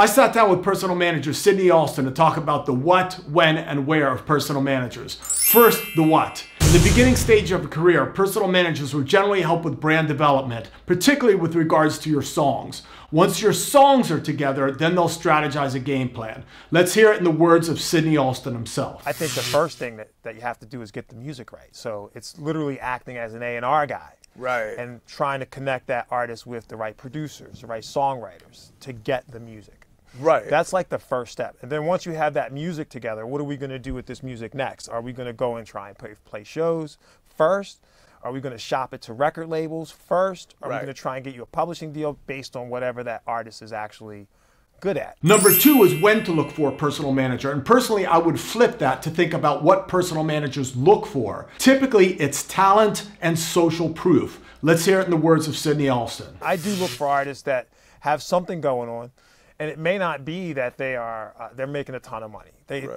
I sat down with personal manager Sydney Alston to talk about the what, when, and where of personal managers. First, the what. In the beginning stage of a career, personal managers will generally help with brand development, particularly with regards to your songs. Once your songs are together, then they'll strategize a game plan. Let's hear it in the words of Sydney Alston himself. I think the first thing that you have to do is get the music right. So it's literally acting as an A&R guy. Right. And trying to connect that artist with the right producers, the right songwriters to get the music. Right. That's like the first step. And then once you have that music together, what are we going to do with this music next? Are we going to go and try and play shows first? Are we going to shop it to record labels first? Are we going to try and get you a publishing deal based on whatever that artist is actually good at? Number two is when to look for a personal manager. And personally, I would flip that to think about what personal managers look for. Typically, it's talent and social proof. Let's hear it in the words of Sydney Alston. I do look for artists that have something going on. And it may not be that they're making a ton of money.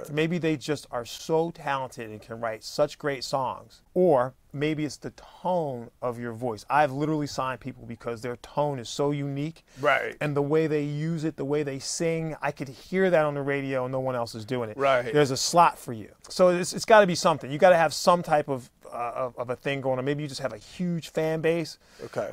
Maybe they just are so talented and can write such great songs. Or maybe it's the tone of your voice. I've literally signed people because their tone is so unique. Right. And the way they use it, the way they sing, I could hear that on the radio and no one else is doing it. Right. There's a slot for you. So it's got to be something. You got to have some type of a thing going on. Maybe you just have a huge fan base. Okay.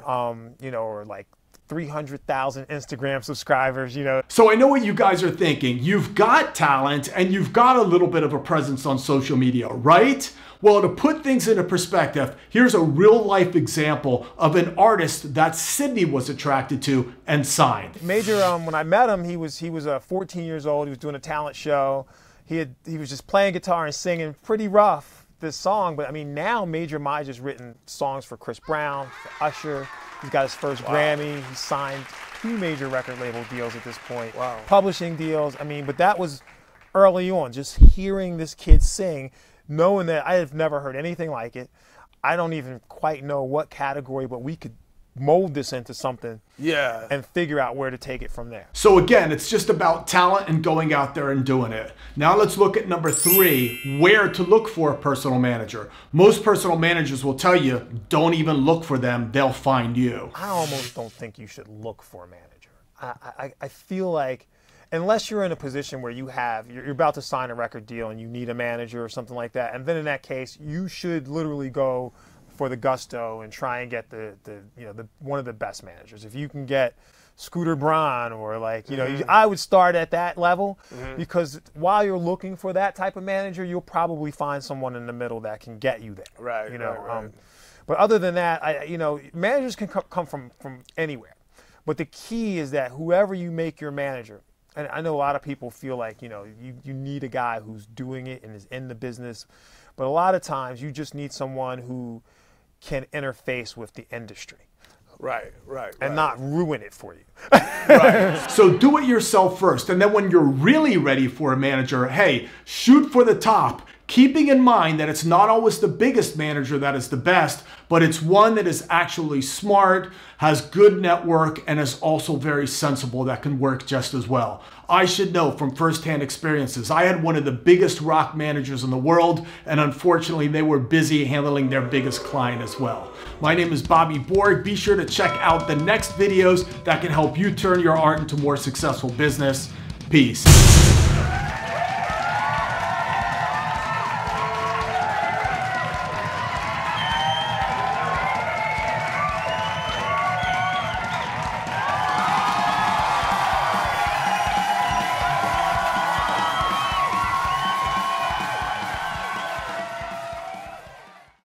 You know, or like 300,000 Instagram subscribers, you know. So I know what you guys are thinking. You've got talent and you've got a little bit of a presence on social media, right? Well, to put things into perspective, here's a real life example of an artist that Sydney was attracted to and signed. Major, when I met him, he was 14 years old. He was doing a talent show. He was just playing guitar and singing pretty rough this song, but I mean now Major Mija's written songs for Chris Brown, for Usher. He's got his first Grammy. He signed 2 major record label deals at this point. Wow. Publishing deals. I mean, but that was early on. Just hearing this kid sing, knowing that I have never heard anything like it. I don't even quite know what category, but we could mold this into something and figure out where to take it from there. So again, it's just about talent and going out there and doing it. Now let's look at number 3, where to look for a personal manager. Most personal managers will tell you, don't even look for them, they'll find you. I almost don't think you should look for a manager. I feel like unless you're in a position where you're about to sign a record deal and you need a manager or something like that, and then in that case, you should literally go for the gusto and try and get one of the best managers. If you can get Scooter Braun or like, you know, I would start at that level because while you're looking for that type of manager, you'll probably find someone in the middle that can get you there. Right. You know, but other than that, you know, managers can come from anywhere. But the key is that whoever you make your manager, and I know a lot of people feel like, you know, you need a guy who's doing it and is in the business, but a lot of times you just need someone who can interface with the industry. Right. And not ruin it for you. Right. So do it yourself first. And then when you're really ready for a manager, hey, shoot for the top. Keeping in mind that it's not always the biggest manager that is the best, but it's one that is actually smart, has good network, and is also very sensible that can work just as well. I should know from firsthand experiences. I had one of the biggest rock managers in the world, and unfortunately they were busy handling their biggest client as well. My name is Bobby Borg. Be sure to check out the next videos that can help you turn your art into more successful business. Peace.